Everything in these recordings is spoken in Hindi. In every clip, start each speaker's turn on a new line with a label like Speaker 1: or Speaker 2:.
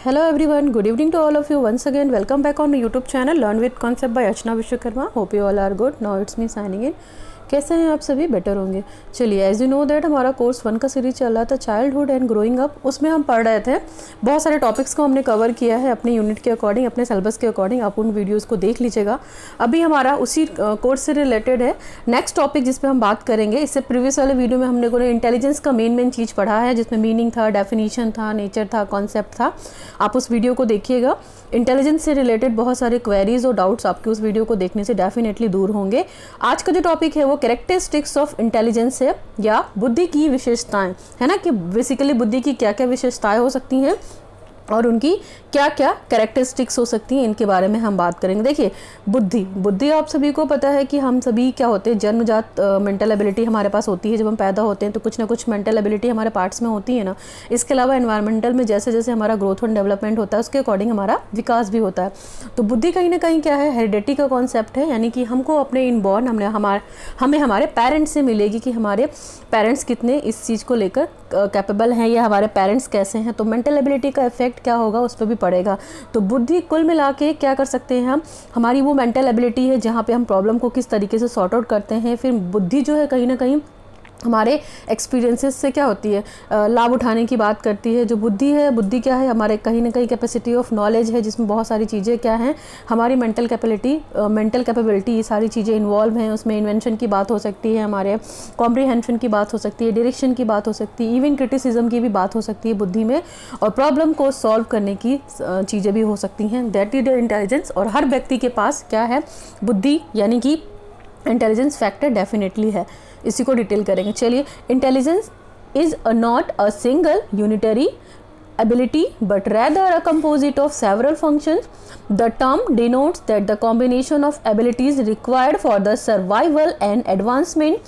Speaker 1: Hello everyone, good evening to all of you once again. Welcome back on my YouTube channel Learn with Concept by Archana Vishwakarma. Hope you all are good. Now it's me signing in. कैसे हैं आप सभी? बेटर होंगे। चलिए, एज यू नो दैट हमारा कोर्स 1 का सीरीज चल रहा था चाइल्डहुड एंड ग्रोइंग अप। उसमें हम पढ़ रहे थे, बहुत सारे टॉपिक्स को हमने कवर किया है अपने यूनिट के अकॉर्डिंग, अपने सिलेबस के अकॉर्डिंग। आप उन वीडियोस को देख लीजिएगा। अभी हमारा उसी कोर्स से रिलेटेड है नेक्स्ट टॉपिक जिस पे हम बात करेंगे। इससे प्रीवियस वाले वीडियो में हमने को इंटेलिजेंस का मेन चीज़ पढ़ा है, जिसमें मीनिंग था, डेफिनीशन था, नेचर था, कॉन्सेप्ट था। आप उस वीडियो को देखिएगा। इंटेलिजेंस से रिलेटेड बहुत सारे क्वेरीज और डाउट्स आपके उस वीडियो को देखने से डेफिनेटली दूर होंगे। आज का जो टॉपिक है वो कैरेक्टरिस्टिक्स ऑफ इंटेलिजेंस है, या बुद्धि की विशेषताएं, है ना, कि बेसिकली बुद्धि की क्या क्या विशेषताएं हो सकती हैं और उनकी क्या क्या कैरेक्टरिस्टिक्स हो सकती हैं, इनके बारे में हम बात करेंगे। देखिए, बुद्धि आप सभी को पता है कि हम सभी क्या होते हैं, जन्मजात मेंटल एबिलिटी हमारे पास होती है। जब हम पैदा होते हैं तो कुछ ना कुछ मेंटल एबिलिटी हमारे पार्ट्स में होती है ना। इसके अलावा एनवायरमेंटल में जैसे जैसे हमारा ग्रोथ एंड डेवलपमेंट होता है, उसके अकॉर्डिंग हमारा विकास भी होता है। तो बुद्धि कहीं ना कहीं क्या है, हेरिडिटी का कॉन्सेप्ट है, यानी कि हमको अपने इनबॉर्न हमें हमारे पेरेंट्स से मिलेगी कि हमारे पेरेंट्स कितने इस चीज़ को लेकर कैपेबल हैं, या हमारे पेरेंट्स कैसे हैं। तो मेंटल एबिलिटी का इफेक्ट क्या होगा उस पर भी पड़ेगा। तो बुद्धि कुल मिला के क्या कर सकते हैं हम, हमारी वो मेंटल एबिलिटी है जहाँ पे हम प्रॉब्लम को किस तरीके से सॉर्ट आउट करते हैं। फिर बुद्धि जो है कहीं ना कहीं हमारे एक्सपीरियंसेस से क्या होती है, लाभ उठाने की बात करती है। जो बुद्धि है, बुद्धि क्या है, हमारे कहीं ना कहीं कैपेसिटी ऑफ नॉलेज है, जिसमें बहुत सारी चीज़ें क्या हैं, हमारी मेंटल कैपेबिलिटी ये सारी चीज़ें इन्वॉल्व हैं। उसमें इन्वेंशन की बात हो सकती है, हमारे कॉम्प्रीहेंशन की बात हो सकती है, डायरेक्शन की बात हो सकती है, इवन क्रिटिसिज्म की भी बात हो सकती है बुद्धि में, और प्रॉब्लम को सॉल्व करने की चीज़ें भी हो सकती हैं। That is intelligence. और हर व्यक्ति के पास क्या है, बुद्धि यानी कि इंटेलिजेंस फैक्टर डेफिनेटली है। इसी को डिटेल करेंगे। चलिए, intelligence is not a single unitary ability but rather a composite of several functions. The term denotes that the combination of abilities required for the survival and advancement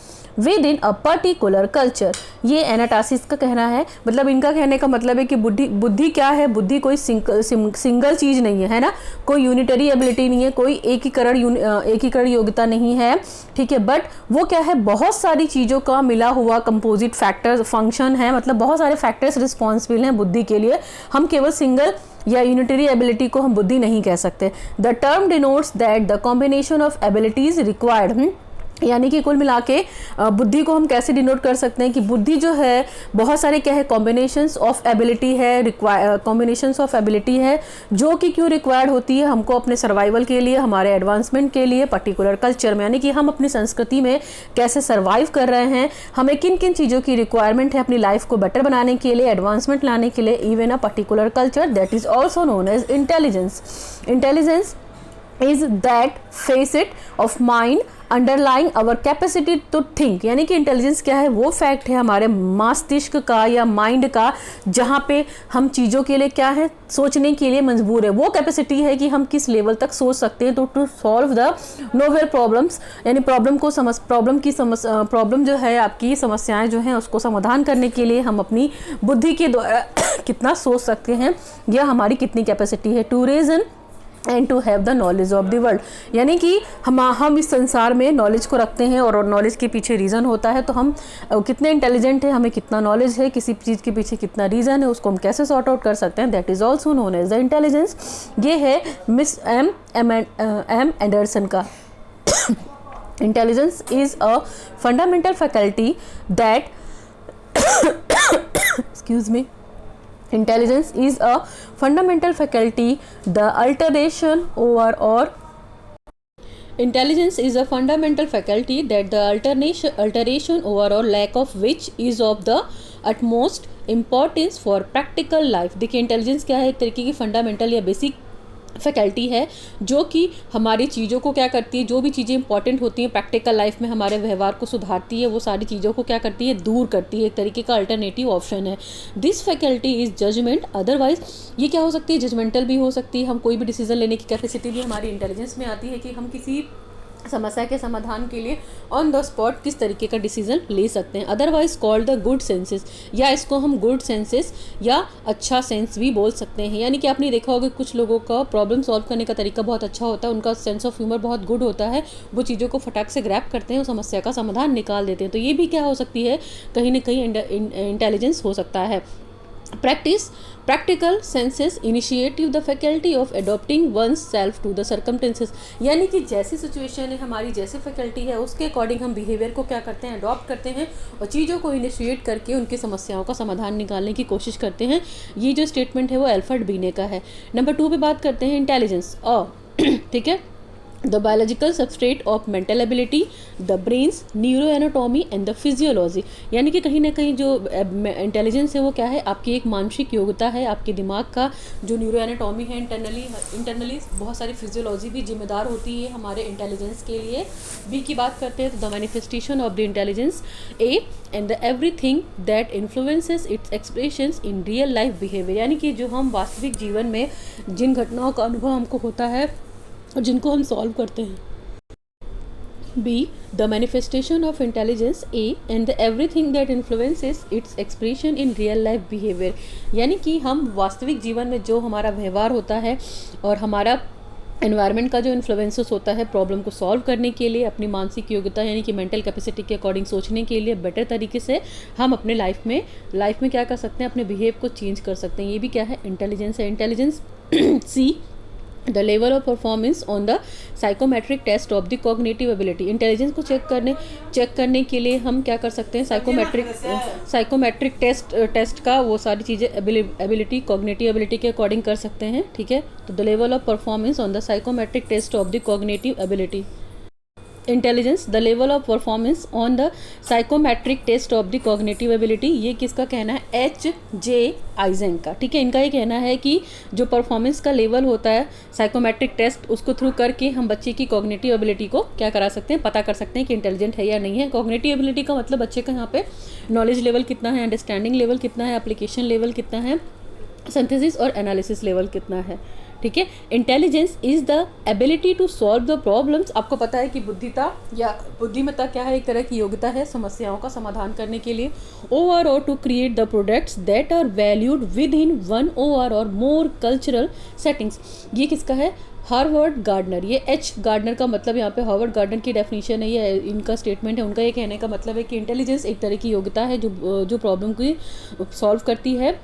Speaker 1: within a particular culture. ये एनाटासिस का कहना है, मतलब इनका कहने का मतलब है कि बुद्धि क्या है, बुद्धि कोई सिंगल चीज़ नहीं है ना, कोई यूनिटरी एबिलिटी नहीं है, कोई एकीकरण योग्यता नहीं है, ठीक है। बट वो क्या है, बहुत सारी चीज़ों का मिला हुआ कंपोजिट फैक्टर फंक्शन है, मतलब बहुत सारे फैक्टर्स रिस्पॉन्सिबल हैं बुद्धि के लिए। हम केवल सिंगल या यूनिटरी एबिलिटी को हम बुद्धि नहीं कह सकते। The term denotes that the combination of abilities required, यानी कि कुल मिला के बुद्धि को हम कैसे डिनोट कर सकते हैं कि बुद्धि जो है बहुत सारे क्या है, कॉम्बिनेशंस ऑफ एबिलिटी है, कॉम्बिनेशंस ऑफ एबिलिटी है, जो कि क्यों रिक्वायर्ड होती है हमको अपने सर्वाइवल के लिए, हमारे एडवांसमेंट के लिए, पर्टिकुलर कल्चर में, यानी कि हम अपनी संस्कृति में कैसे सर्वाइव कर रहे हैं, हमें किन किन चीज़ों की रिक्वायरमेंट है अपनी लाइफ को बेटर बनाने के लिए, एडवांसमेंट लाने के लिए, even a particular culture. That is also known as intelligence. Intelligence is that facet of mind underlying our capacity to think, यानी कि इंटेलिजेंस क्या है, वो फैक्ट है हमारे मस्तिष्क का या माइंड का, जहाँ पे हम चीज़ों के लिए क्या है, सोचने के लिए मजबूर है। वो कैपेसिटी है कि हम किस लेवल तक सोच सकते हैं। तो to solve the novel problems, यानी प्रॉब्लम जो है, आपकी समस्याएं जो हैं उसको समाधान करने के लिए हम अपनी बुद्धि के द्वारा कितना सोच सकते हैं, या हमारी कितनी कैपेसिटी है। To reason and to have the knowledge of the world, यानी कि हम इस संसार में नॉलेज को रखते हैं, और नॉलेज के पीछे रीज़न होता है। तो हम कितने इंटेलिजेंट हैं, हमें कितना नॉलेज है, किसी चीज़ के पीछे कितना रीज़न है, उसको हम कैसे सॉर्ट आउट कर सकते हैं। That is also known as the intelligence. ये है मिस एम एंडरसन का। Intelligence is a fundamental faculty that excuse me, intelligence is a fundamental faculty, the alteration over or intelligence is a fundamental faculty that the alteration over or lack of which is of the utmost importance for practical life. देखिए, इंटेलिजेंस क्या है, एक तरीके की फंडामेंटल या बेसिक फैकल्टी है, जो कि हमारी चीज़ों को क्या करती है, जो भी चीज़ें इंपॉर्टेंट होती हैं प्रैक्टिकल लाइफ में, हमारे व्यवहार को सुधारती है, वो सारी चीज़ों को क्या करती है, दूर करती है। एक तरीके का अल्टरनेटिव ऑप्शन है। This faculty is judgement. Otherwise ये क्या हो सकती है, जजमेंटल भी हो सकती है। हम कोई भी डिसीजन लेने की कैपेसिटी भी हमारी इंटेलिजेंस में आती है कि हम किसी समस्या के समाधान के लिए ऑन द स्पॉट किस तरीके का डिसीजन ले सकते हैं। Otherwise called the good senses, या इसको हम गुड सेंसेस या अच्छा सेंस भी बोल सकते हैं। यानी कि आपने देखा होगा कुछ लोगों का प्रॉब्लम सॉल्व करने का तरीका बहुत अच्छा होता है, उनका सेंस ऑफ ह्यूमर बहुत गुड होता है, वो चीज़ों को फटाक से ग्रैप करते हैं और समस्या का समाधान निकाल देते हैं। तो ये भी क्या हो सकती है, कहीं ना कहीं इंटेलिजेंस हो सकता है। Practical senses initiative the faculty of adopting one's self to the circumstances, यानी कि जैसी सिचुएशन है हमारी, जैसे फैकल्टी है उसके अकॉर्डिंग हम बिहेवियर को क्या करते हैं, अडॉप्ट करते हैं और चीज़ों को इनिशिएट करके उनकी समस्याओं का समाधान निकालने की कोशिश करते हैं। ये जो स्टेटमेंट है वो एल्फ्रेड बीने का है। नंबर 2 पे बात करते हैं इंटेलिजेंस और ठीक है, the biological substrate of mental ability, the brains neuro anatomy and the physiology, यानी कि कहीं ना कहीं जो इंटेलिजेंस है वो क्या है, आपकी एक मानसिक योग्यता है, आपके दिमाग का जो न्यूरो एनाटॉमी है, इंटरनली बहुत सारी फिजियोलॉजी भी जिम्मेदार होती है हमारे इंटेलिजेंस के लिए। बी की बात करते हैं तो the manifestation of the intelligence A and the everything that influences it's expressions in real life behaviour, यानी कि जो हम वास्तविक जीवन में जिन घटनाओं का अनुभव हमको होता है और जिनको हम सॉल्व करते हैं। Be the manifestation of intelligence A and the everything that influences its expression in real life behaviour, यानी कि हम वास्तविक जीवन में जो हमारा व्यवहार होता है और हमारा एनवायरनमेंट का जो इन्फ्लुएंसेस होता है प्रॉब्लम को सॉल्व करने के लिए, अपनी मानसिक योग्यता यानी कि मेंटल कैपेसिटी के अकॉर्डिंग सोचने के लिए बेटर तरीके से हम अपने लाइफ में क्या कर सकते हैं, अपने बिहेव को चेंज कर सकते हैं। ये भी क्या है, इंटेलिजेंस है। Intelligence see the level of performance on the psychometric test of the cognitive ability, intelligence को चेक करने के लिए हम क्या कर सकते हैं, साइकोमेट्रिक टेस्ट का वो सारी चीज़ें एबिलिटी, कॉग्निटिव एबिलिटी के अकॉर्डिंग कर सकते हैं। ठीक है, तो the level of performance on the psychometric test of the cognitive ability, intelligence the level of performance on the psychometric test of the cognitive ability, ये किसका कहना है, H.J. आइजेंक का। ठीक है, इनका ये कहना है कि जो परफॉर्मेंस का लेवल होता है साइकोमेट्रिक टेस्ट, उसको थ्रू करके हम बच्चे की कॉग्निटिव एबिलिटी को क्या करा सकते हैं, पता कर सकते हैं कि इंटेलिजेंट है या नहीं है। कॉग्निटिव एबिलिटी का मतलब बच्चे का यहाँ पे नॉलेज लेवल कितना है, अंडरस्टैंडिंग लेवल कितना है, एप्लीकेशन लेवल कितना है, सिंथेसिस और एनालिसिस लेवल कितना है। ठीक है, intelligence is the ability to solve the problems, आपको पता है कि बुद्धिमत्ता क्या है, एक तरह की योग्यता है समस्याओं का समाधान करने के लिए। Over or to create the products that are valued within one over or more cultural settings, ये किसका है, हार्वर्ड गार्डनर। ये H गार्डनर का मतलब यहाँ पे हार्वर्ड गार्डनर की डेफिनेशन है, ये इनका स्टेटमेंट है। उनका ये कहने का मतलब है कि इंटेलिजेंस एक तरह की योग्यता है जो प्रॉब्लम की सॉल्व करती है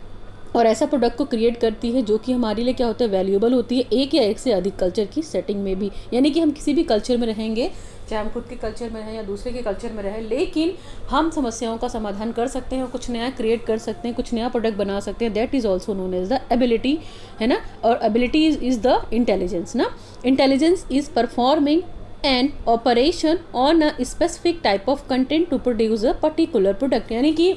Speaker 1: और ऐसा प्रोडक्ट को क्रिएट करती है जो कि हमारे लिए क्या होता है, वैल्यूएबल होती है एक या एक से अधिक कल्चर की सेटिंग में भी। यानी कि हम किसी भी कल्चर में रहेंगे, चाहे हम खुद के कल्चर में रहें या दूसरे के कल्चर में रहें, लेकिन हम समस्याओं का समाधान कर सकते हैं, कुछ नया क्रिएट कर सकते हैं, कुछ नया प्रोडक्ट बना सकते हैं। That is also known as the ability, है ना। और एबिलिटी इज़ द इंटेलिजेंस ना। Intelligence is performing an operation on a specific type of content to produce a particular product, यानी कि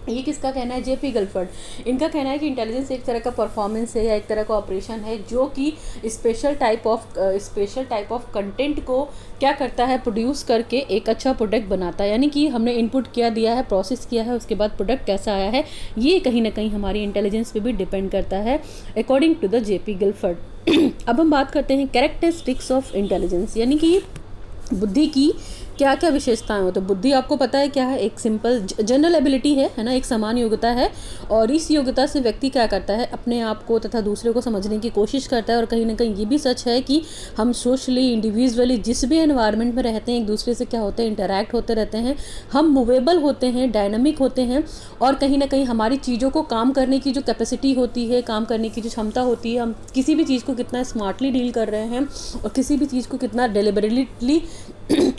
Speaker 1: ये किसका कहना है, J.P. गिलफर्ड। इनका कहना है कि इंटेलिजेंस एक तरह का परफॉर्मेंस है या एक तरह का ऑपरेशन है जो कि स्पेशल टाइप ऑफ कंटेंट को क्या करता है, प्रोड्यूस करके एक अच्छा प्रोडक्ट बनाता है। यानी कि हमने इनपुट क्या दिया है, प्रोसेस किया है, उसके बाद प्रोडक्ट कैसा आया है, ये कहीं ना कहीं हमारी इंटेलिजेंस पे भी डिपेंड करता है according to the J.P. Gilford. अब हम बात करते हैं कैरेक्टरिस्टिक्स ऑफ इंटेलिजेंस, यानी कि बुद्धि की क्या क्या विशेषताएं हो। तो बुद्धि आपको पता है क्या है, एक सिंपल जनरल एबिलिटी है ना, एक समान योग्यता है। और इस योग्यता से व्यक्ति क्या करता है, अपने आप को तथा दूसरे को समझने की कोशिश करता है। और कहीं ना कहीं ये भी सच है कि हम सोशली, इंडिविजुअली जिस भी एनवायरनमेंट में रहते हैं, एक दूसरे से क्या होते हैं, इंटरैक्ट होते रहते हैं। हम मूवेबल होते हैं, डायनामिक होते हैं और कहीं ना कहीं हमारी चीज़ों को काम करने की जो कैपेसिटी होती है, काम करने की जो क्षमता होती है, हम किसी भी चीज़ को कितना स्मार्टली डील कर रहे हैं और किसी भी चीज़ को कितना डेलिबरेटली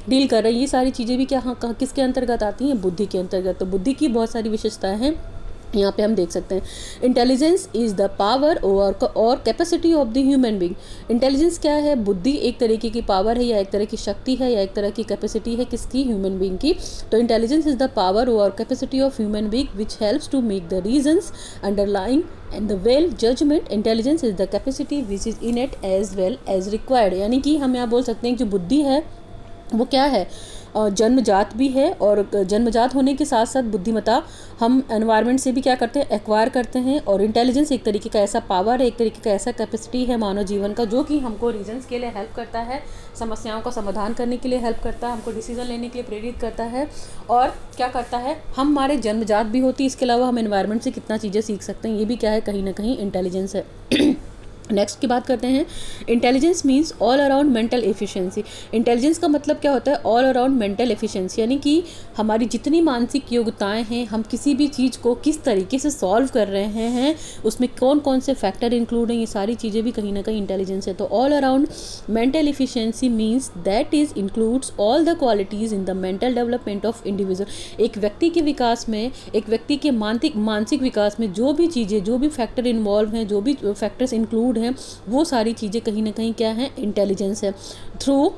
Speaker 1: डील कर रहे हैं, ये सारी चीज़ें भी क्या किसके अंतर्गत आती हैं, बुद्धि के अंतर्गत। तो बुद्धि की बहुत सारी विशेषताएं हैं, यहाँ पे हम देख सकते हैं। Intelligence is the power or capacity of the human being. Intelligence क्या है, बुद्धि एक तरीके की पावर है या एक तरह की शक्ति है या एक तरह की कैपेसिटी है किसकी, ह्यूमन बीइंग की। तो intelligence is the power or capacity of human being which helps to make the reasons underlying and the well judgement. Intelligence is the capacity which is innate as well as required. यानी कि हम यहाँ बोल सकते हैं कि जो बुद्धि है वो क्या है, जन्मजात भी है और जन्मजात होने के साथ साथ बुद्धिमत्ता हम एनवायरनमेंट से भी क्या करते हैं, एक्वायर करते हैं। और इंटेलिजेंस एक तरीके का ऐसा पावर है, एक तरीके का ऐसा कैपेसिटी है मानव जीवन का, जो कि हमको रीजंस के लिए हेल्प करता है, समस्याओं का समाधान करने के लिए हेल्प करता है, हमको डिसीजन लेने के लिए प्रेरित करता है। और क्या करता है, हम हमारे जन्मजात भी होती है, इसके अलावा हम एनवायरनमेंट से कितना चीज़ें सीख सकते हैं, ये भी क्या है, कहीं ना कहीं इंटेलिजेंस है। नेक्स्ट की बात करते हैं, intelligence means all around mental efficiency. Intelligence का मतलब क्या होता है, ऑल अराउंड मेंटल एफिशिएंसी, यानी कि हमारी जितनी मानसिक योग्यताएं हैं, हम किसी भी चीज़ को किस तरीके से सॉल्व कर रहे हैं, उसमें कौन कौन से फैक्टर इंक्लूड हैं, ये सारी चीज़ें भी कहीं ना कहीं इंटेलिजेंस है। तो all around mental efficiency means that is includes all the qualities in the mental development of individual. एक व्यक्ति के विकास में, एक व्यक्ति के मानसिक विकास में जो भी चीज़ें, जो भी फैक्टर इन्वॉल्व हैं, जो भी फैक्टर्स इंक्लूड हैं, वो सारी चीज़ें कहीं ना कहीं क्या है, इंटेलिजेंस है। Through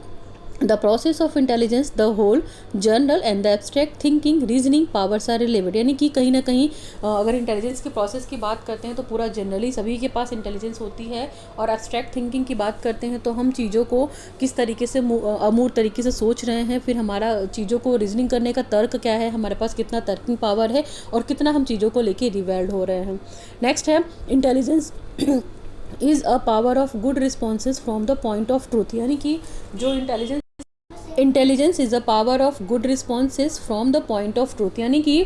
Speaker 1: the process of intelligence the whole general and the abstract thinking reasoning powers are relevant, यानी कि कहीं ना कहीं अगर इंटेलिजेंस के प्रोसेस की बात करते हैं तो पूरा जनरली सभी के पास इंटेलिजेंस होती है, और एब्स्ट्रैक्ट थिंकिंग की बात करते हैं तो हम चीज़ों को किस तरीके से अमूर्त तरीके से सोच रहे हैं, फिर हमारा चीज़ों को रीजनिंग करने का तर्क क्या है, हमारे पास कितना तर्किंग पावर है, और कितना हम चीज़ों को लेके रिवेल्ड हो रहे हैं। नेक्स्ट है, intelligence is a power of good responses from the point of truth, यानी कि जो intelligence is a power of good responses from the point of truth, यानी कि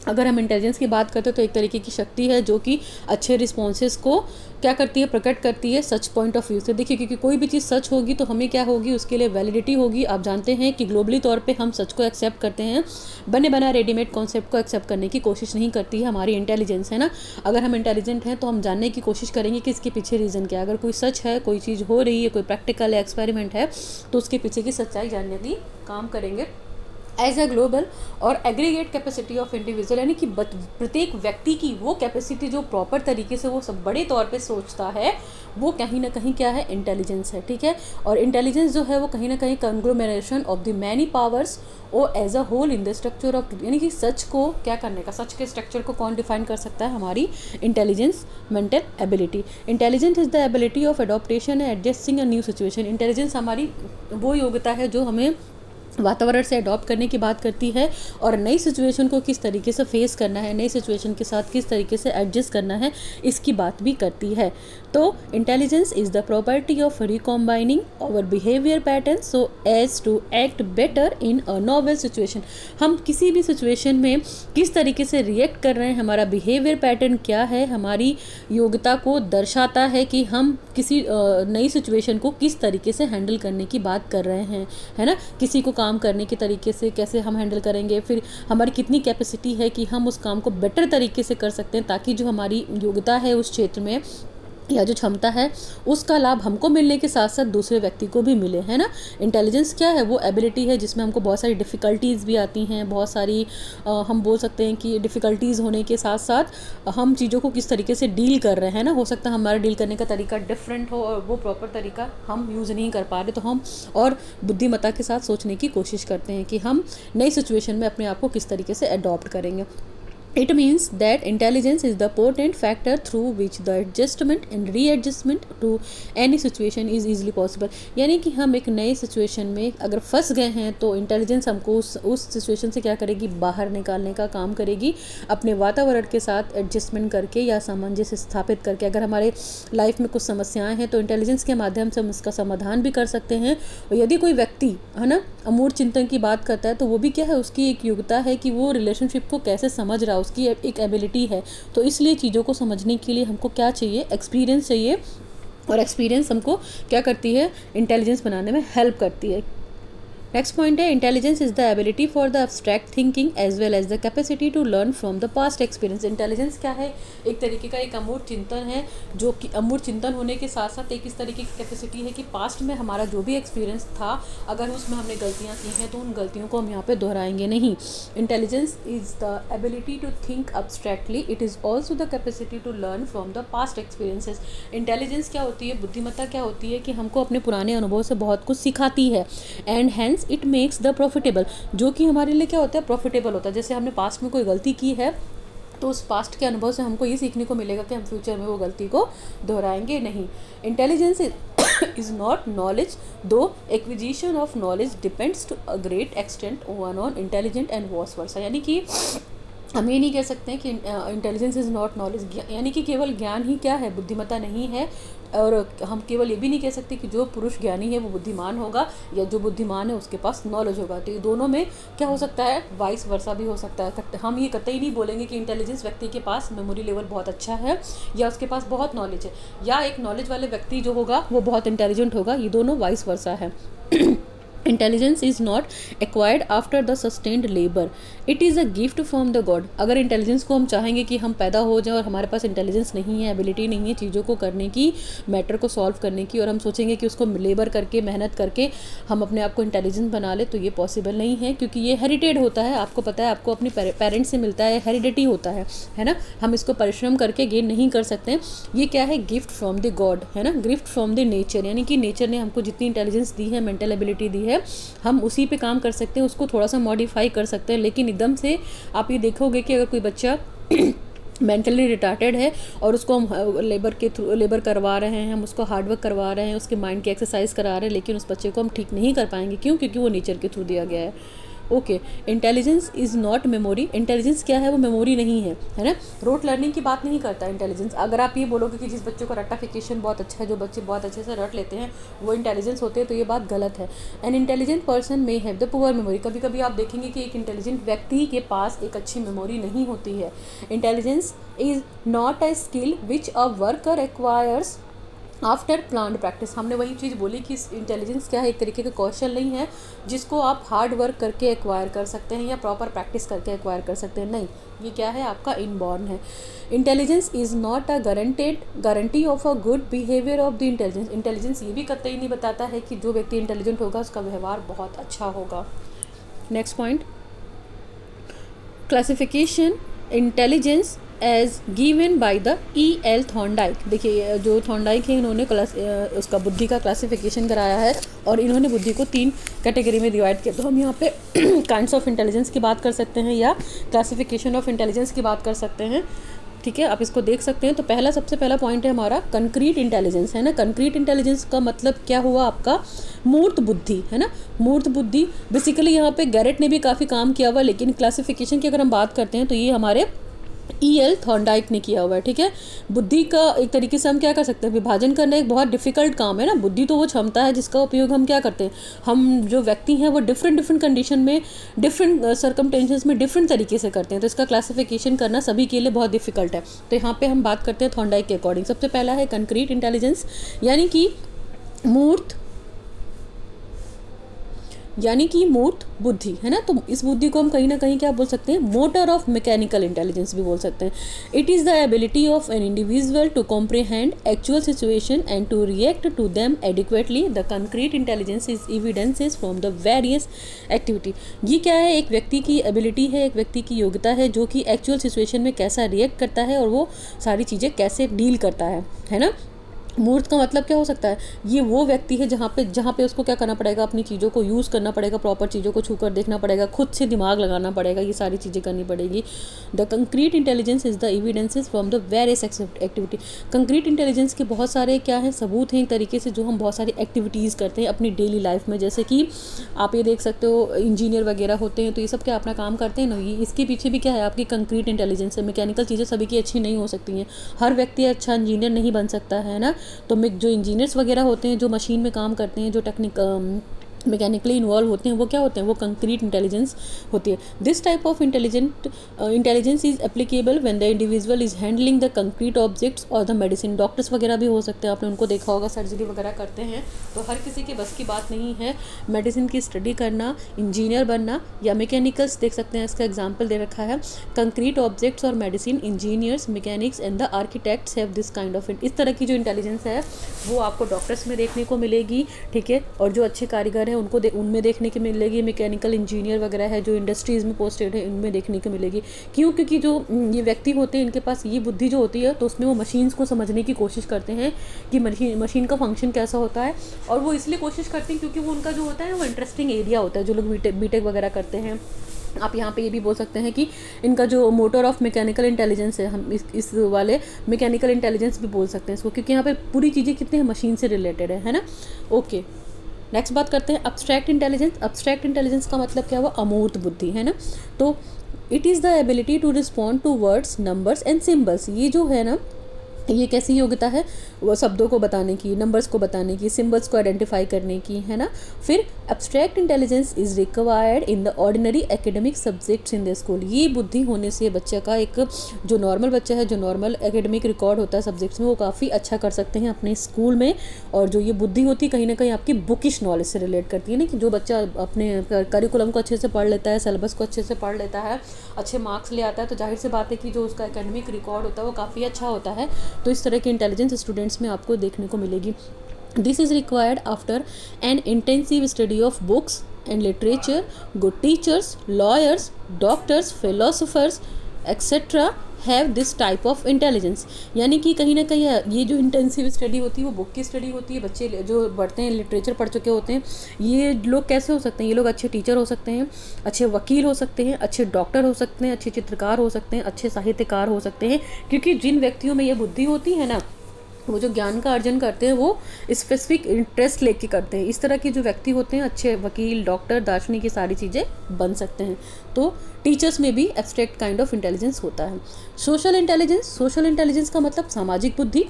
Speaker 1: अगर हम इंटेलिजेंस की बात करते हैं तो एक तरीके की शक्ति है जो कि अच्छे रिस्पॉन्सेज को क्या करती है, प्रकट करती है सच पॉइंट ऑफ व्यू से। देखिए, क्योंकि कोई भी चीज़ सच होगी तो हमें क्या होगी, उसके लिए वैलिडिटी होगी। आप जानते हैं कि ग्लोबली तौर पे हम सच को एक्सेप्ट करते हैं, बने बना रेडीमेड कॉन्सेप्ट को एक्सेप्ट करने की कोशिश नहीं करती है हमारी इंटेलिजेंस, है ना। अगर हम इंटेलिजेंट हैं तो हम जानने की कोशिश करेंगे कि इसके पीछे रीज़न क्या है। अगर कोई सच है, कोई चीज़ हो रही है, कोई प्रैक्टिकल एक्सपेरिमेंट है, तो उसके पीछे की सच्चाई जानने की काम करेंगे। एज अ ग्लोबल और एग्रीगेट कैपेसिटी ऑफ इंडिविजुअल, यानी कि प्रत्येक व्यक्ति की वो कैपेसिटी जो प्रॉपर तरीके से वो सब बड़े तौर पे सोचता है, वो कहीं ना कहीं क्या है, इंटेलिजेंस है, ठीक है। और इंटेलिजेंस जो है वो कहीं ना कहीं conglomeration of the many powers or as a whole in the structure of, यानी कि सच को क्या करने का, सच के स्ट्रक्चर को कौन डिफाइन कर सकता है, हमारी intelligence, mental ability. Intelligence is the ability of adaptation and adjusting a new situation. Intelligence हमारी वो योग्यता है जो हमें वातावरण से अडॉप्ट करने की बात करती है, और नई सिचुएशन को किस तरीके से फेस करना है, नई सिचुएशन के साथ किस तरीके से एडजस्ट करना है, इसकी बात भी करती है। तो intelligence is the property of recombining our behaviour pattern so as to act better in a novel situation. हम किसी भी सिचुएशन में किस तरीके से रिएक्ट कर रहे हैं, हमारा बिहेवियर पैटर्न क्या है, हमारी योग्यता को दर्शाता है कि हम किसी नई सिचुएशन को किस तरीके से हैंडल करने की बात कर रहे हैं, है ना। किसी को काम करने के तरीके से कैसे हम हैंडल करेंगे, फिर हमारी कितनी कैपेसिटी है कि हम उस काम को बेटर तरीके से कर सकते हैं, ताकि जो हमारी योग्यता है उस क्षेत्र में या जो क्षमता है उसका लाभ हमको मिलने के साथ साथ दूसरे व्यक्ति को भी मिले, है ना। इंटेलिजेंस क्या है, वो एबिलिटी है जिसमें हमको बहुत सारी डिफ़िकल्टीज़ भी आती हैं, बहुत सारी हम बोल सकते हैं कि डिफ़िकल्टीज़ होने के साथ साथ हम चीज़ों को किस तरीके से डील कर रहे हैं ना। हो सकता है हमारा डील करने का तरीका डिफरेंट हो और वो प्रॉपर तरीका हम यूज़ नहीं कर पा रहे, तो हम और बुद्धिमत्ता के साथ सोचने की कोशिश करते हैं कि हम नई सिचुएशन में अपने आप को किस तरीके से अडॉप्ट करेंगे। It means that intelligence is the potent factor through which the adjustment and readjustment to any situation is easily possible। यानी कि हम एक नए सिचुएशन में अगर फंस गए हैं तो इंटेलिजेंस हमको उस सिचुएशन से क्या करेगी, बाहर निकालने का काम करेगी, अपने वातावरण के साथ एडजस्टमेंट करके या सामंजस्य स्थापित करके। अगर हमारे लाइफ में कुछ समस्याएं हैं तो इंटेलिजेंस के माध्यम से हम उसका समाधान भी कर सकते हैं। और यदि कोई व्यक्ति, है ना, अमूर्त चिंतन की बात करता है तो वो भी क्या है, उसकी एक योग्यता है कि वो रिलेशनशिप को कैसे समझ रहा है, उसकी एक एबिलिटी है। तो इसलिए चीज़ों को समझने के लिए हमको क्या चाहिए, एक्सपीरियंस चाहिए, और एक्सपीरियंस हमको क्या करती है, इंटेलिजेंस बनाने में हेल्प करती है। नेक्स्ट पॉइंट है, intelligence is the ability for the abstract thinking as well as the capacity to learn from the past experience. Intelligence क्या है, एक तरीके का एक अमूर्त चिंतन है, जो कि अमूर्त चिंतन होने के साथ साथ एक इस तरीके की कैपेसिटी है कि पास्ट में हमारा जो भी एक्सपीरियंस था, अगर उसमें हमने गलतियाँ की हैं तो उन गलतियों को हम यहाँ पे दोहराएंगे नहीं। Intelligence is the ability to think abstractly, it is also the capacity to learn from the past experiences. Intelligence क्या होती है, बुद्धिमत्ता क्या होती है कि हमको अपने पुराने अनुभव से बहुत कुछ सिखाती है, and hence it makes the profitable, जो कि हमारे लिए क्या होता है, प्रॉफिटेबल होता है। जैसे हमने पास्ट में कोई गलती की है तो उस पास्ट के अनुभव से हमको ये सीखने को मिलेगा कि हम फ्यूचर में वो गलती को दोहराएंगे नहीं। Intelligence is not knowledge though acquisition of knowledge depends to a great extent one on intelligent and vice versa. यानी कि हम ये नहीं कह सकते हैं कि इंटेलिजेंस इज़ नॉट नॉलेज, यानी कि केवल ज्ञान ही क्या है, बुद्धिमत्ता नहीं है। और हम केवल ये भी नहीं कह सकते कि जो पुरुष ज्ञानी है वो बुद्धिमान होगा, या जो बुद्धिमान है उसके पास नॉलेज होगा। तो ये दोनों में क्या हो सकता है, वाइस वर्सा भी हो सकता है। हम ये कतई नहीं बोलेंगे कि इंटेलिजेंस व्यक्ति के पास मेमोरी लेवल बहुत अच्छा है या उसके पास बहुत नॉलेज है, या एक नॉलेज वाले व्यक्ति जो होगा वो बहुत इंटेलिजेंट होगा। ये दोनों वाइस वर्सा है। Intelligence is not acquired after the sustained labour, it is a gift from the God. अगर इंटेलिजेंस को हम चाहेंगे कि हम पैदा हो जाए और हमारे पास इंटेलिजेंस नहीं है, एबिलिटी नहीं है चीज़ों को करने की, मैटर को सॉल्व करने की, और हम सोचेंगे कि उसको लेबर करके, मेहनत करके हम अपने आप को इंटेलिजेंट बना ले, तो ये पॉसिबल नहीं है, क्योंकि ये हेरिटेड होता है। आपको पता है, आपको अपने पेरेंट्स से मिलता है, हेरिडिटी होता है ना। हम इसको परिश्रम करके गेन नहीं कर सकते। ये क्या है, गिफ्ट फ्रॉम द गॉड है ना, गिफ्ट फ्रॉम द नेचर, यानी कि नेचर ने हमको जितनी इंटेलिजेंस दी है, मेंटल एबिलिटी दी है, हम उसी पे काम कर सकते हैं, उसको थोड़ा सा मॉडिफाई कर सकते हैं। लेकिन एकदम से आप ये देखोगे कि अगर कोई बच्चा मेंटली रिटार्टेड है और उसको हम लेबर करवा रहे हैं, हम उसको हार्डवर्क करवा रहे हैं, उसके माइंड की एक्सरसाइज करा रहे हैं, लेकिन उस बच्चे को हम ठीक नहीं कर पाएंगे। क्यों? क्योंकि वो नेचर के थ्रू दिया गया है। Okay, intelligence is not memory. Intelligence क्या है, वो मेमोरी नहीं है ना। रोट लर्निंग की बात नहीं करता इंटेलिजेंस। अगर आप ये बोलोगे कि जिस बच्चों का रट्टाफिकेशन बहुत अच्छा है, जो बच्चे बहुत अच्छे से रट लेते हैं, वो इंटेलिजेंस होते हैं, तो ये बात गलत है। An intelligent person may have the poor memory. कभी कभी आप देखेंगे कि एक इंटेलिजेंट व्यक्ति के पास एक अच्छी मेमोरी नहीं होती है। Intelligence is not a skill which a worker acquires after planned practice. हमने वही चीज़ बोली कि इंटेलिजेंस क्या है, एक तरीके का कौशल नहीं है जिसको आप हार्ड वर्क करके एक्वायर कर सकते हैं या प्रॉपर प्रैक्टिस करके एक्वायर कर सकते हैं। नहीं, ये क्या है, आपका इनबॉर्न है। Intelligence is not a guarantee of a good behaviour of the intelligence. Intelligence ये भी कतई नहीं बताता है कि जो व्यक्ति इंटेलिजेंट होगा उसका व्यवहार बहुत अच्छा होगा। Next point, classification intelligence as given by the E.L. Thorndike. देखिए, जो थॉर्नडाइक है, इन्होंने उसका बुद्धि का क्लासिफिकेशन कराया है और इन्होंने बुद्धि को 3 कैटेगरी में डिवाइड किया। तो हम यहाँ पे काइंड्स ऑफ इंटेलिजेंस की बात कर सकते हैं या क्लासिफिकेशन ऑफ इंटेलिजेंस की बात कर सकते हैं। ठीक है, आप इसको देख सकते हैं। तो सबसे पहला पॉइंट है हमारा कंक्रीट इंटेलिजेंस, है ना। कंक्रीट इंटेलिजेंस का मतलब क्या हुआ, आपका मूर्त बुद्धि, है ना। मूर्त बुद्धि बेसिकली यहाँ पे गैरेट ने भी काफ़ी काम किया हुआ, लेकिन क्लासिफिकेशन की अगर हम बात करते हैं तो ये हमारे E.L. थॉर्नडाइक ने किया हुआ है। ठीक है, बुद्धि का एक तरीके से हम क्या कर सकते हैं, विभाजन करना एक बहुत डिफिकल्ट काम है ना। बुद्धि तो वो क्षमता है जिसका उपयोग हम क्या करते हैं, हम जो व्यक्ति हैं वो डिफरेंट कंडीशन में, डिफरेंट सर्कमटेंसेस में डिफरेंट तरीके से करते हैं। तो इसका क्लासिफिकेशन करना सभी के लिए बहुत डिफिकल्ट है। तो यहाँ पे हम बात करते हैं थॉर्नडाइक के अकॉर्डिंग। सबसे पहला है कंक्रीट इंटेलिजेंस, यानी कि मूर्त बुद्धि, है ना। तो इस बुद्धि को हम कहीं ना कहीं क्या बोल सकते हैं, मोटर ऑफ मैकेनिकल इंटेलिजेंस भी बोल सकते हैं। It is the ability of an individual to comprehend actual situation and to react to them adequately. The concrete intelligence is evidences from the various activity. ये क्या है, एक व्यक्ति की एबिलिटी है, एक व्यक्ति की योग्यता है जो कि एक्चुअल सिचुएशन में कैसा रिएक्ट करता है और वो सारी चीज़ें कैसे डील करता है ना। मूर्त का मतलब क्या हो सकता है, ये वो व्यक्ति है जहाँ पे उसको क्या करना पड़ेगा, अपनी चीज़ों को यूज़ करना पड़ेगा, प्रॉपर चीज़ों को छूकर देखना पड़ेगा, खुद से दिमाग लगाना पड़ेगा, ये सारी चीज़ें करनी पड़ेगी। The concrete intelligence is the evidences from the various activity. Concrete intelligence के बहुत सारे क्या है, सबूत हैं एक तरीके से, जो हम बहुत सारी एक्टिविटीज़ करते हैं अपनी डेली लाइफ में। जैसे कि आप ये देख सकते हो, इंजीनियर वगैरह होते हैं, तो ये सब क्या अपना काम करते हैं ना, ये इसके पीछे भी क्या है, आपकी कंक्रीट इंटेलिजेंस है। मैकेनिकल चीज़ें सभी की अच्छी नहीं हो सकती हैं, हर व्यक्ति अच्छा इंजीनियर नहीं बन सकता है ना। तो जो इंजीनियर्स वगैरह होते हैं, जो मशीन में काम करते हैं, जो मैकेनिकली इन्वॉल्व होते हैं, वो क्या होते हैं, वो कंक्रीट इंटेलिजेंस होती है। This type of intelligence is applicable when the individual is handling the concrete objects और द मेडिसिन। डॉक्टर्स वगैरह भी हो सकते हैं, आपने उनको देखा होगा, सर्जरी वगैरह करते हैं, तो हर किसी के बस की बात नहीं है मेडिसिन की स्टडी करना, इंजीनियर बनना या मैकेनिकल्स। देख सकते हैं, इसका एग्जाम्पल दे रखा है, कंक्रीट ऑब्जेक्ट्स और medicine, engineers, mechanics and the architects have this kind of. इस तरह की जो इंटेलिजेंस है वो आपको डॉक्टर्स में देखने को मिलेगी। ठीक है, और जो अच्छे कारीगर है उनको उनमें देखने की मिलेगी। मैकेनिकल इंजीनियर वगैरह है जो इंडस्ट्रीज़ में पोस्टेड है, इनमें देखने को मिलेगी। क्यों? क्योंकि जो ये व्यक्ति होते हैं, इनके पास ये बुद्धि जो होती है, तो उसमें वो मशीन्स को समझने की कोशिश करते हैं कि मशीन का फंक्शन कैसा होता है। और वो इसलिए कोशिश करते हैं क्योंकि वो उनका जो होता है वो इंटरेस्टिंग एरिया होता है। जो लोग बीटेक वगैरह करते हैं, आप यहाँ पे ये भी बोल सकते हैं कि इनका जो मोटर ऑफ मैकेनिकल इंटेलिजेंस है, हम इस वाले मैकेनिकल इंटेलिजेंस भी बोल सकते हैं इसको, क्योंकि यहाँ पे पूरी चीज़ें कितने हैं, मशीन से रिलेटेड है ना। ओके, नेक्स्ट बात करते हैं अब्स्ट्रैक्ट इंटेलिजेंस। अब्स्ट्रैक्ट इंटेलिजेंस का मतलब क्या हुआ, अमूर्त बुद्धि, है ना। तो it is the ability to respond to words, numbers and symbols. ये जो है ना, ये कैसी योग्यता है, वो शब्दों को बताने की, नंबर्स को बताने की, सिंबल्स को आइडेंटिफाई करने की, है ना। फिर abstract intelligence is required in the ordinary academic subjects in the school. ये बुद्धि होने से बच्चे का एक जो नॉर्मल बच्चा है, जो नॉर्मल एकेडमिक रिकॉर्ड होता है सब्जेक्ट्स में, वो काफ़ी अच्छा कर सकते हैं अपने स्कूल में। और जो ये बुद्धि होती है कहीं ना कहीं आपकी बुकिश नॉलेज से रिलेट करती है ना, कि जो बच्चा अपने करिकुलम को अच्छे से पढ़ लेता है, सिलेबस को अच्छे से पढ़ लेता है, अच्छे मार्क्स ले आता है, तो जाहिर सी बात है कि जो उसका एकेडमिक रिकॉर्ड होता है वो काफ़ी अच्छा होता है। तो इस तरह की इंटेलिजेंस स्टूडेंट्स में आपको देखने को मिलेगी। This is required after an intensive study of books and literature, good teachers, lawyers, doctors, philosophers etcetera have this type of intelligence. यानी कि कहीं ना कहीं ये जो इंटेंसिव स्टडी होती है वो बुक की स्टडी होती है। बच्चे जो पढ़ते हैं, लिटरेचर पढ़ चुके होते हैं, ये लोग कैसे हो सकते हैं, ये लोग अच्छे टीचर हो सकते हैं, अच्छे वकील हो सकते हैं, अच्छे डॉक्टर हो सकते हैं, अच्छे चित्रकार हो सकते हैं, अच्छे साहित्यकार हो सकते हैं। क्योंकि जिन व्यक्तियों में ये बुद्धि होती है ना, वो जो ज्ञान का अर्जन करते हैं वो स्पेसिफिक इंटरेस्ट लेके करते हैं। इस तरह के जो व्यक्ति होते हैं अच्छे वकील, डॉक्टर, दार्शनिक, ये सारी चीज़ें बन सकते हैं। तो टीचर्स में भी एब्स्ट्रैक्ट काइंड ऑफ इंटेलिजेंस होता है। सोशल इंटेलिजेंस, सोशल इंटेलिजेंस का मतलब सामाजिक बुद्धि।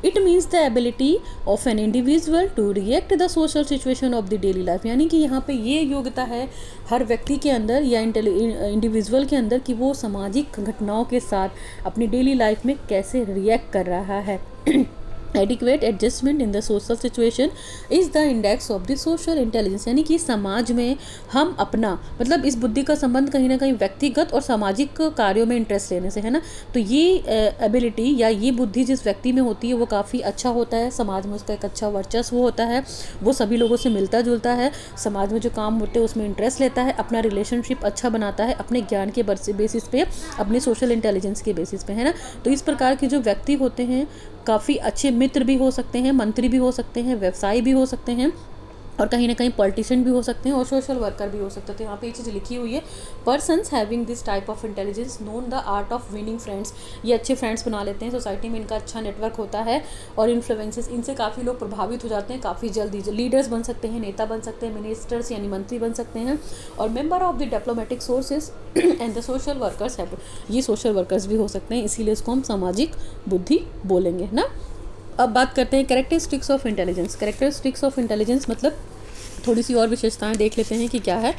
Speaker 1: It means the ability of an individual to react the social situation of the daily life. यानी कि यहाँ पे ये योग्यता है हर व्यक्ति के अंदर या इंडिविजुअल के अंदर कि वो सामाजिक घटनाओं के साथ अपनी डेली लाइफ में कैसे रिएक्ट कर रहा है। Adequate adjustment in the social situation is the index of the social intelligence. यानी कि समाज में हम अपना मतलब इस बुद्धि का संबंध कहीं ना कहीं व्यक्तिगत और सामाजिक कार्यों में इंटरेस्ट लेने से है ना। तो ये एबिलिटी या ये बुद्धि जिस व्यक्ति में होती है वो काफ़ी अच्छा होता है, समाज में उसका एक अच्छा वर्चस्व होता है, वो सभी लोगों से मिलता जुलता है, समाज में जो काम होते हैं उसमें इंटरेस्ट लेता है, अपना रिलेशनशिप अच्छा बनाता है अपने ज्ञान के बेसिस पे, अपने सोशल इंटेलिजेंस के बेसिस पे, है ना। तो इस प्रकार के जो व्यक्ति होते हैं काफ़ी अच्छे मित्र भी हो सकते हैं, मंत्री भी हो सकते हैं, व्यवसायी भी हो सकते हैं, और कहीं ना कहीं पॉलिटिशियन भी हो सकते हैं, और सोशल वर्कर भी हो सकते हैं। तो यहाँ पे ये चीज़ लिखी हुई है, persons having this type of intelligence known the art of winning friends. ये अच्छे फ्रेंड्स बना लेते हैं, सोसाइटी में इनका अच्छा नेटवर्क होता है, और इन्फ्लुएंसेस, इनसे काफ़ी लोग प्रभावित हो जाते हैं काफ़ी जल्दी। लीडर्स बन सकते हैं, नेता बन सकते हैं, मिनिस्टर्स यानी मंत्री बन सकते हैं, और member of the diplomatic sources and the social workers है। ये सोशल वर्कर्स भी हो सकते हैं, इसीलिए इसको हम सामाजिक बुद्धि बोलेंगे ना। अब बात करते हैं characteristics of intelligence. Characteristics of intelligence मतलब थोड़ी सी और विशेषताएं देख लेते हैं कि क्या है।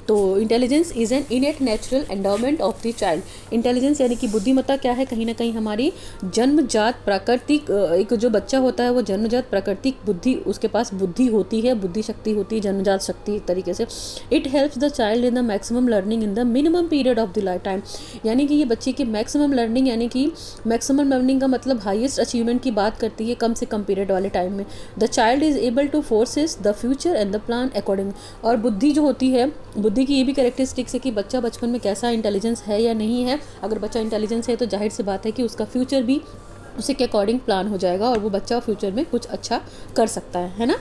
Speaker 1: तो intelligence is an इनेट natural endowment of the child. Intelligence यानी कि बुद्धिमत्ता क्या है, कहीं ना कहीं हमारी जन्मजात प्राकृतिक, एक जो बच्चा होता है वो जन्मजात प्राकृतिक बुद्धि, उसके पास बुद्धि होती है, बुद्धि शक्ति होती है, जन्मजात शक्ति एक तरीके से। It helps the child in the maximum learning in the minimum period of the life time. यानी कि ये बच्चे की मैक्सिमम लर्निंग, यानी कि मैक्सिमम लर्निंग का मतलब हाईएस्ट अचीवमेंट की बात करती है कम से कम पीरियड वाले टाइम में। The child is able two forces the future and the plan according. और बुद्धि जो होती है, बुद्धि की ये भी कैरेक्टरिस्टिक्स है कि बच्चा बचपन में कैसा इंटेलिजेंस है या नहीं है। अगर बच्चा इंटेलिजेंस है तो जाहिर सी बात है कि उसका फ्यूचर भी उसी के अकॉर्डिंग प्लान हो जाएगा, और वो बच्चा फ्यूचर में कुछ अच्छा कर सकता है ना।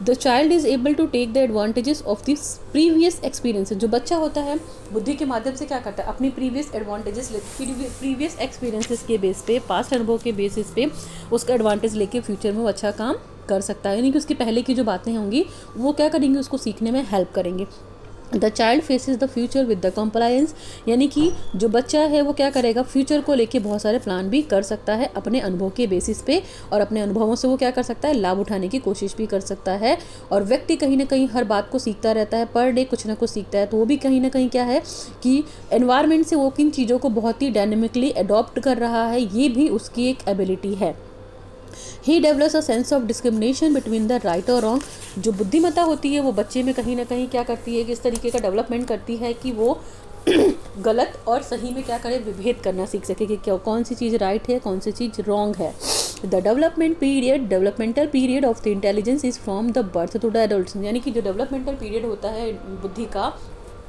Speaker 1: The child is able to take the advantages of this previous experiences. जो बच्चा होता है बुद्धि के माध्यम से क्या करता है, अपनी प्रीवियस एडवांटेजेस, प्रीवियस एक्सपीरियंसेस के बेस पे, पास्ट अनुभव के बेसिस पे उसका एडवांटेज लेके फ्यूचर में वो अच्छा काम कर सकता है। यानी कि उसकी पहले की जो बातें होंगी वो क्या करेंगी, उसको सीखने में हेल्प करेंगे। The child faces the future with the compliance. यानी कि जो बच्चा है वो क्या करेगा, फ्यूचर को लेके बहुत सारे प्लान भी कर सकता है अपने अनुभव के बेसिस पे, और अपने अनुभवों से वो क्या कर सकता है, लाभ उठाने की कोशिश भी कर सकता है। और व्यक्ति कहीं ना कहीं हर बात को सीखता रहता है, पर डे कुछ ना कुछ सीखता है। तो वो भी कहीं ना कहीं क्या है कि एनवायरनमेंट से वो किन चीज़ों को बहुत ही डायनेमिकली अडॉप्ट कर रहा है, ये भी उसकी एक एबिलिटी है। He develops a sense of discrimination between the right और रॉन्ग। जो बुद्धिमत्ता होती है वो बच्चे में कहीं ना कहीं क्या करती है कि इस तरीके का डेवलपमेंट करती है कि वो गलत और सही में क्या करे, विभेद करना सीख सके कि क्या कौन सी चीज़ राइट है, कौन सी चीज़ रॉन्ग है। The developmental period of the intelligence is from the birth to the adult. यानी कि जो डेवलपमेंटल पीरियड होता है बुद्धि का,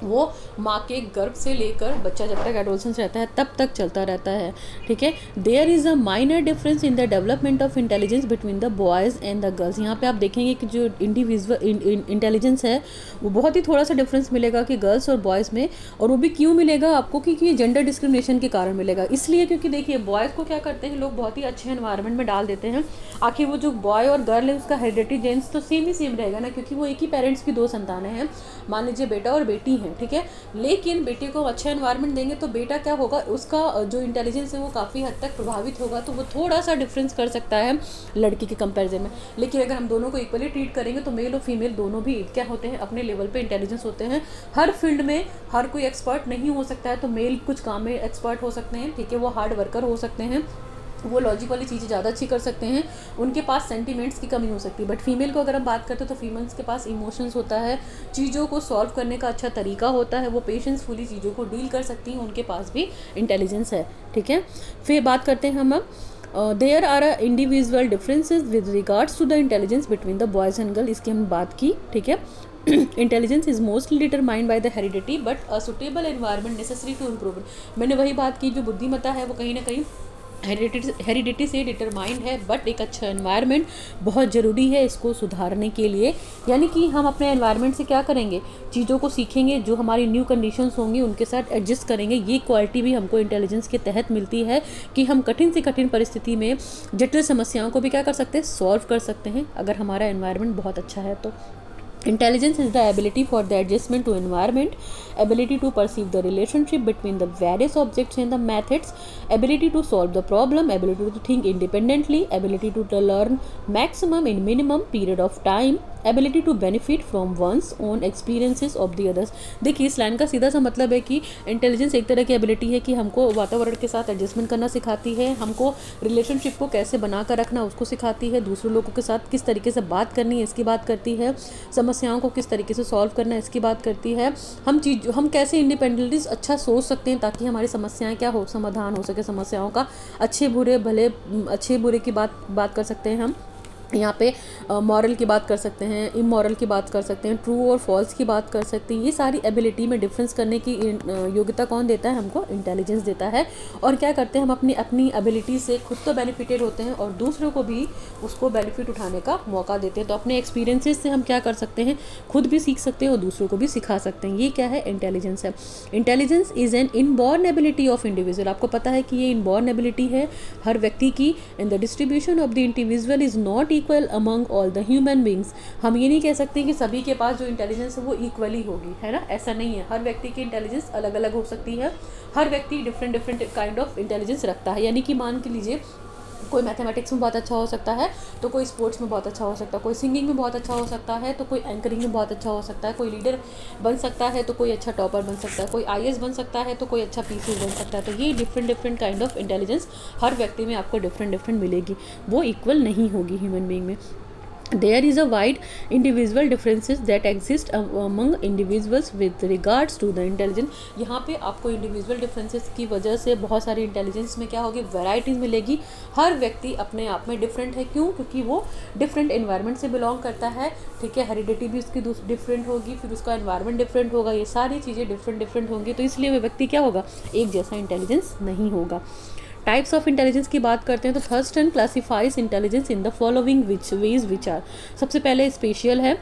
Speaker 1: वो माँ के गर्भ से लेकर बच्चा जब तक एडोलसेंस रहता है तब तक चलता रहता है, ठीक है। There is a minor difference in the development of intelligence between the boys and the girls. यहाँ पे आप देखेंगे कि जो इंडिविजुअल इंटेलिजेंस है वो बहुत ही थोड़ा सा डिफरेंस मिलेगा कि गर्ल्स और बॉयज़ में। और वो भी क्यों मिलेगा आपको, क्योंकि ये जेंडर डिस्क्रिमिनेशन के कारण मिलेगा। इसलिए क्योंकि देखिए बॉयज़ को क्या करते हैं लोग, बहुत ही अच्छे एनवायरनमेंट में डाल देते हैं। आखिर वो जो बॉय और गर्ल है उसका हेरिडिटी जेन्स तो सेम ही सेम रहेगा ना, क्योंकि वो एक ही पेरेंट्स की दो संतानें हैं। मान लीजिए बेटा और बेटी हैं, हैं, ठीक है। लेकिन बेटे को अच्छा एनवायरनमेंट देंगे तो बेटा क्या होगा, उसका जो इंटेलिजेंस है वो काफ़ी हद तक प्रभावित होगा, तो वो थोड़ा सा डिफरेंस कर सकता है लड़की के कंपैरिजन में। लेकिन अगर हम दोनों को इक्वली ट्रीट करेंगे तो मेल और फीमेल दोनों भी क्या होते हैं, अपने लेवल पे इंटेलिजेंस होते हैं। हर फील्ड में हर कोई एक्सपर्ट नहीं हो सकता है, तो मेल कुछ काम में एक्सपर्ट हो सकते हैं, ठीक है, वो हार्ड वर्कर हो सकते हैं, वो लॉजिक वाली चीज़ें ज़्यादा अच्छी कर सकते हैं, उनके पास सेंटिमेंट्स की कमी हो सकती है। बट फीमेल को अगर हम बात करते हैं तो फीमेल्स के पास इमोशंस होता है, चीज़ों को सॉल्व करने का अच्छा तरीका होता है, वो पेशेंसफुली चीज़ों को डील कर सकती हैं, उनके पास भी इंटेलिजेंस है, ठीक है। फिर बात करते हैं हम there are individual differences with regards to the intelligence between the boys and girl, इसकी हम बात की, ठीक है। Intelligence is mostly determined by the heredity but a suitable environment necessary to improve. मैंने वही बात की, जो बुद्धिमत्ता है वो कहीं ना कहीं हेरिडिटी से डिटरमाइंड है, बट एक अच्छा एनवायरनमेंट बहुत ज़रूरी है इसको सुधारने के लिए। यानी कि हम अपने एनवायरनमेंट से क्या करेंगे, चीज़ों को सीखेंगे, जो हमारी न्यू कंडीशंस होंगी उनके साथ एडजस्ट करेंगे। ये क्वालिटी भी हमको इंटेलिजेंस के तहत मिलती है कि हम कठिन से कठिन परिस्थिति में जटिल समस्याओं को भी क्या कर सकते हैं, सॉल्व कर सकते हैं, अगर हमारा एनवायरनमेंट बहुत अच्छा है तो। Intelligence is the ability for the adjustment to environment, ability to perceive the relationship between the various objects and the methods, ability to solve the problem, ability to think independently, ability to learn maximum in minimum period of time, ability to benefit from one's own experiences of the others. देखिए इस लाइन का सीधा सा मतलब है कि इंटेलिजेंस एक तरह की एबिलिटी है कि हमको वातावरण के साथ एडजस्टमेंट करना सिखाती है, हमको रिलेशनशिप को कैसे बना कर रखना उसको सिखाती है, दूसरे लोगों के साथ किस तरीके से बात करनी है इसकी बात करती है, समस्याओं को किस तरीके से सॉल्व करना है इसकी बात करती है, हम कैसे इंडिपेंडेंटली अच्छा सोच सकते हैं ताकि हमारी समस्याएं क्या हो, समाधान हो सके समस्याओं का, अच्छे बुरे की बात कर सकते हैं हम यहाँ पे, मॉरल की बात कर सकते हैं, इमोरल की बात कर सकते हैं, ट्रू और फॉल्स की बात कर सकते हैं। ये सारी एबिलिटी में डिफरेंस करने की योग्यता कौन देता है, हमको इंटेलिजेंस देता है। और क्या करते हैं हम अपनी एबिलिटी से खुद तो बेनिफिटेड होते हैं और दूसरों को भी उसको बेनिफिट उठाने का मौका देते हैं। तो अपने एक्सपीरियंसेस से हम क्या कर सकते हैं, खुद भी सीख सकते हैं और दूसरों को भी सिखा सकते हैं। ये क्या है, इंटेलिजेंस है। Intelligence is an inborn ability of individual. आपको पता है कि ये इनबॉर्न एबिलिटी है हर व्यक्ति की, and the distribution of the individual is not equal among all the human beings. हम ये नहीं कह सकते कि सभी के पास जो इंटेलिजेंस है वो इक्वली होगी, है ना, ऐसा नहीं है। हर व्यक्ति की इंटेलिजेंस अलग अलग हो सकती है, हर व्यक्ति डिफरेंट काइंड ऑफ इंटेलिजेंस रखता है। यानी कि मान के लीजिए कोई मैथमेटिक्स में बहुत अच्छा हो सकता है तो कोई स्पोर्ट्स में बहुत अच्छा हो सकता है, कोई सिंगिंग में बहुत अच्छा हो सकता है तो कोई एंकरिंग में बहुत अच्छा हो सकता है, कोई लीडर बन सकता है तो कोई अच्छा टॉपर बन सकता है, कोई आईएएस बन सकता है तो कोई अच्छा पीसी बन सकता है। तो ये डिफरेंट काइंड ऑफ इंटेलिजेंस हर व्यक्ति में आपको डिफरेंट मिलेगी, वो इक्वल नहीं होगी ह्यूमन बीइंग में। There is a wide individual differences that exist among individuals with regards to the intelligence। यहाँ पे आपको इंडिविजुअल डिफरेंसेस की वजह से बहुत सारी इंटेलिजेंस में क्या होगी, वैराइटीज़ मिलेगी। हर व्यक्ति अपने आप में डिफरेंट है, क्यों, क्योंकि वो डिफरेंट एनवायरनमेंट से बिलोंग करता है, ठीक है। हेरिडिटी भी उसकी डिफरेंट होगी, फिर उसका एनवायरनमेंट डिफरेंट होगा, ये सारी चीज़ें डिफरेंट होंगी, तो इसलिए वो व्यक्ति क्या होगा, एक जैसा इंटेलिजेंस नहीं होगा। टाइप्स ऑफ इंटेलिजेंस की बात करते हैं तो Thurstone classifies intelligence in the following ways which are. सबसे पहले स्पेशियल है।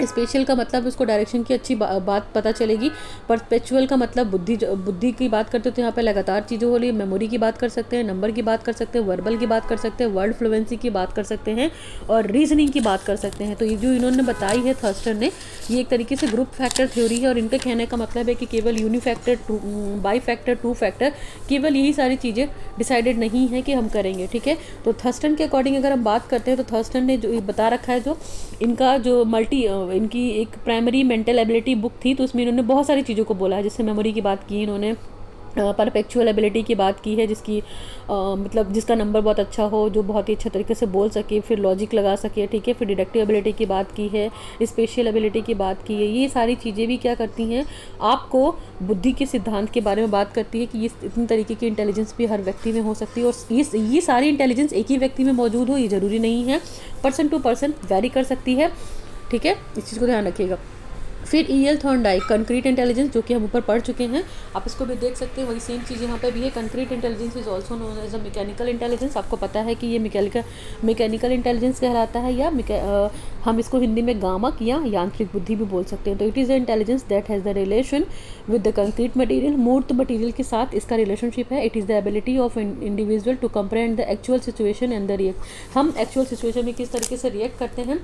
Speaker 1: स्पेशल का मतलब उसको डायरेक्शन की अच्छी बात पता चलेगी। परपेचुअल का मतलब बुद्धि की बात करते हैं तो यहाँ पे लगातार चीज़ें हो रही है। मेमोरी की बात कर सकते हैं, नंबर की बात कर सकते हैं, वर्बल की बात कर सकते हैं, वर्ड फ्लुएंसी की बात कर सकते हैं और रीजनिंग की बात कर सकते हैं। तो ये जो इन्होंने बताई है थर्स्टन ने, ये एक तरीके से ग्रुप फैक्टर थ्योरी है और इनके कहने का मतलब है कि केवल यूनिफैक्टर, बाई फैक्टर, टू फैक्टर, केवल यही सारी चीज़ें डिसाइडेड नहीं है कि हम करेंगे, ठीक है। तो थर्स्टन के अकॉर्डिंग अगर हम बात करते हैं तो थर्स्टन ने जो बता रखा है, जो इनका जो इनकी एक प्राइमरी मेंटल एबिलिटी बुक थी तो उसमें इन्होंने बहुत सारी चीज़ों को बोला है। जैसे मेमोरी की बात की इन्होंने, परपेचुअल एबिलिटी की बात की है जिसकी मतलब जिसका नंबर बहुत अच्छा हो, जो बहुत ही अच्छे तरीके से बोल सके, फिर लॉजिक लगा सके, ठीक है। फिर डिडक्टिव एबिलिटी की बात की है, स्पेशल एबिलिटी की बात की है। ये सारी चीज़ें भी क्या करती हैं, आपको बुद्धि के सिद्धांत के बारे में बात करती है कि ये इतनी तरीके की इंटेलिजेंस भी हर व्यक्ति में हो सकती है और ये सारी इंटेलिजेंस एक ही व्यक्ति में मौजूद हो ये ज़रूरी नहीं है, पर्सन टू पर्सन वेरी कर सकती है, ठीक है। इस चीज़ को ध्यान रखिएगा। फिर ईएल थॉर्नडाइक कंक्रीट इंटेलिजेंस, जो कि हम ऊपर पढ़ चुके हैं, आप इसको भी देख सकते हैं, वही सेम चीज़ यहाँ पे भी है। Concrete intelligence is also known as a mechanical intelligence. आपको पता है कि ये मैकेनिकल इंटेलिजेंस कहलाता है, या हम इसको हिंदी में गामक या यांत्रिक बुद्धि भी बोल सकते हैं। तो it is the intelligence that has the relation with the concrete material, मूर्त मटीरियल के साथ इसका रिलेशनशिप है। It is the ability of individual to comprehend the actual situation and the react. हम एक्चुअल सिचुएशन में किस तरीके से रिएक्ट करते हैं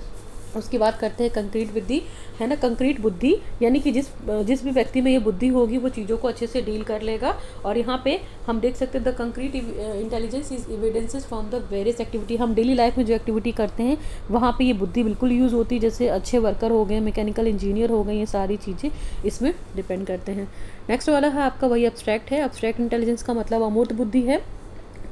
Speaker 1: उसकी बात करते हैं कंक्रीट बुद्धि, है ना, कंक्रीट बुद्धि, यानी कि जिस भी व्यक्ति में ये बुद्धि होगी वो चीज़ों को अच्छे से डील कर लेगा। और यहाँ पे हम देख सकते हैं the concrete intelligence is evidences from the various activity. हम डेली लाइफ में जो एक्टिविटी करते हैं वहाँ पे ये बुद्धि बिल्कुल यूज़ होती है, जैसे अच्छे वर्कर हो गए, मैकेनिकल इंजीनियर हो गए, ये सारी चीज़ें इसमें डिपेंड करते हैं। नेक्स्ट वाला है आपका वही एब्स्ट्रैक्ट है। एब्स्ट्रैक्ट इंटेलिजेंस का मतलब अमूर्त बुद्धि है।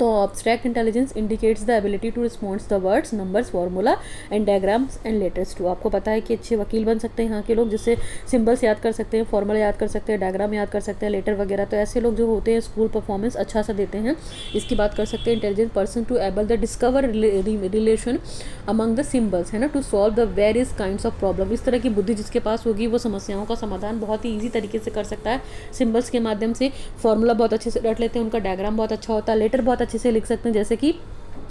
Speaker 1: तो abstract intelligence indicates the ability to respond to the words, numbers, formula and diagrams and letters to। आपको पता है कि अच्छे वकील बन सकते हैं यहाँ के लोग, जिससे सिंबल्स याद कर सकते हैं, फॉर्मूला याद कर सकते हैं, डायग्राम याद कर सकते हैं, लेटर वगैरह। तो ऐसे लोग जो होते हैं स्कूल परफॉर्मेंस अच्छा सा देते हैं। इसकी बात कर सकते हैं intelligent person to able the discover relation among the symbols, है ना, to solve the various kinds of problem. इस तरह की बुद्धि जिसके पास होगी वो समस्याओं का समाधान बहुत ही ईजी तरीके से कर सकता है सिम्बल्स के माध्यम से। फॉर्मूला बहुत अच्छे से रट लेते हैं, उनका डायग्राम बहुत अच्छा होता है, लेटर बहुत अच्छे से लिख सकते हैं, जैसे कि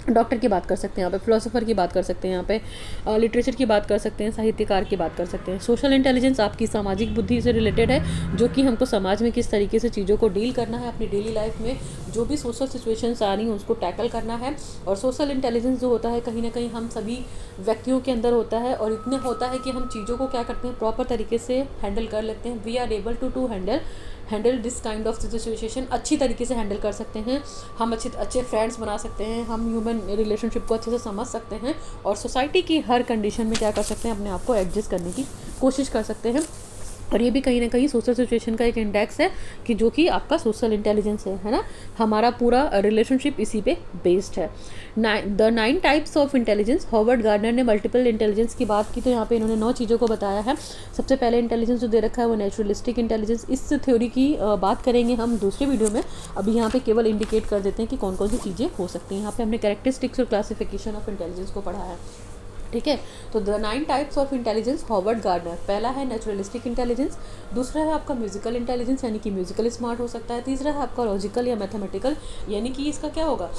Speaker 1: डॉक्टर की बात कर सकते हैं यहाँ पे, फिलोसोफर की बात कर सकते हैं यहाँ पे, लिटरेचर की बात कर सकते हैं, साहित्यकार की बात कर सकते हैं। सोशल इंटेलिजेंस आपकी सामाजिक बुद्धि से रिलेटेड है, जो कि हमको समाज में किस तरीके से चीज़ों को डील करना है, अपनी डेली लाइफ में जो भी सोशल सिचुएशंस आ रही हैं उसको टैकल करना है। और सोशल इंटेलिजेंस जो होता है कहीं ना कहीं हम सभी व्यक्तियों के अंदर होता है, और इतने होता है कि हम चीज़ों को क्या करते हैं, प्रॉपर तरीके से हैंडल कर लेते हैं। We are able to handle this kind of situation, अच्छी तरीके से हैंडल कर सकते हैं। हम अच्छे फ्रेंड्स बना सकते हैं, हम ह्यूमन रिलेशनशिप को अच्छे से समझ सकते हैं, और सोसाइटी की हर कंडीशन में क्या कर सकते हैं, अपने आप को एडजस्ट करने की कोशिश कर सकते हैं। और ये भी कहीं ना कहीं सोशल सिचुएशन का एक इंडेक्स है कि जो कि आपका सोशल इंटेलिजेंस है ना। हमारा पूरा रिलेशनशिप इसी पे बेस्ड है। The 9 types of intelligence, Howard Gardner ने मल्टीपल इंटेलिजेंस की बात की, तो यहाँ पे इन्होंने 9 चीज़ों को बताया है। सबसे पहले इंटेलिजेंस जो दे रखा है वो नेचुरलिस्टिक इंटेलिजेंस। इस थ्योरी की बात करेंगे हम दूसरे वीडियो में, अभी यहाँ पे केवल इंडिकेट कर देते हैं कि कौन कौन सी चीज़ें हो सकती हैं। यहाँ पे हमने कैरेक्टरिस्टिक्स और क्लासिफिकेशन ऑफ इंटेलिजेंस को पढ़ा है, ठीक है। तो the 9 types of intelligence, Howard Gardner. पहला है नेचुरलिस्टिक इंटेलिजेंस, दूसरा है आपका म्यूजिकल इंटेलिजेंस, यानी कि म्यूजिकल स्मार्ट हो सकता है, तीसरा है आपका लॉजिकल या मैथमेटिकल, यानी कि इसका क्या होगा,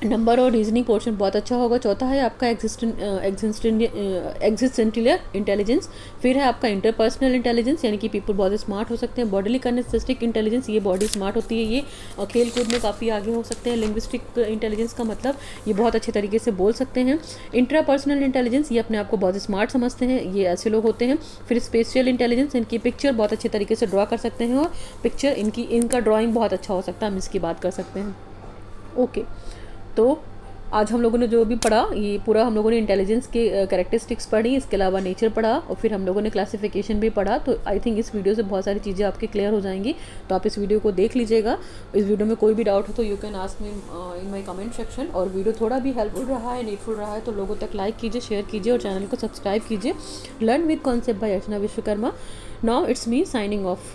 Speaker 1: नंबर और रीजनिंग पोर्शन बहुत अच्छा होगा। चौथा है आपका एग्जिस्टेंशियल इंटेलिजेंस, फिर है आपका इंटरपर्सनल इंटेलिजेंस, यानी कि पीपल बहुत स्मार्ट हो सकते हैं। बॉडीली किनेस्थेटिक इंटेलिजेंस, ये बॉडी स्मार्ट होती है, ये खेल कूद में काफ़ी आगे हो सकते हैं। लिंग्विस्टिक इंटेलिजेंस का मतलब ये बहुत अच्छे तरीके से बोल सकते हैं। इंट्रापर्सनल इंटेलिजेंस, ये अपने आप को बहुत स्मार्ट समझते हैं, ये ऐसे लोग होते हैं। फिर स्पेशियल इंटेलिजेंस, इनकी पिक्चर बहुत अच्छे तरीके से ड्रॉ कर सकते हैं, और पिक्चर इनका ड्राइंग बहुत अच्छा हो सकता है, हम इसकी बात कर सकते हैं। ओके, तो आज हम लोगों ने जो भी पढ़ा, ये पूरा हम लोगों ने इंटेलिजेंस के कैरेक्टरिस्टिक्स पढ़ी, इसके अलावा नेचर पढ़ा, और फिर हम लोगों ने क्लासिफिकेशन भी पढ़ा। तो आई थिंक इस वीडियो से बहुत सारी चीज़ें आपके क्लियर हो जाएंगी, तो आप इस वीडियो को देख लीजिएगा। इस वीडियो में कोई भी डाउट हो तो you can ask me in my comment section. और वीडियो थोड़ा भी हेल्पफुल रहा है, नीडफुल रहा है, तो लोगों तक लाइक कीजिए, शेयर कीजिए, और चैनल को सब्सक्राइब कीजिए। Learn with concept bye Archana Vishwakarma. Now it's me signing off.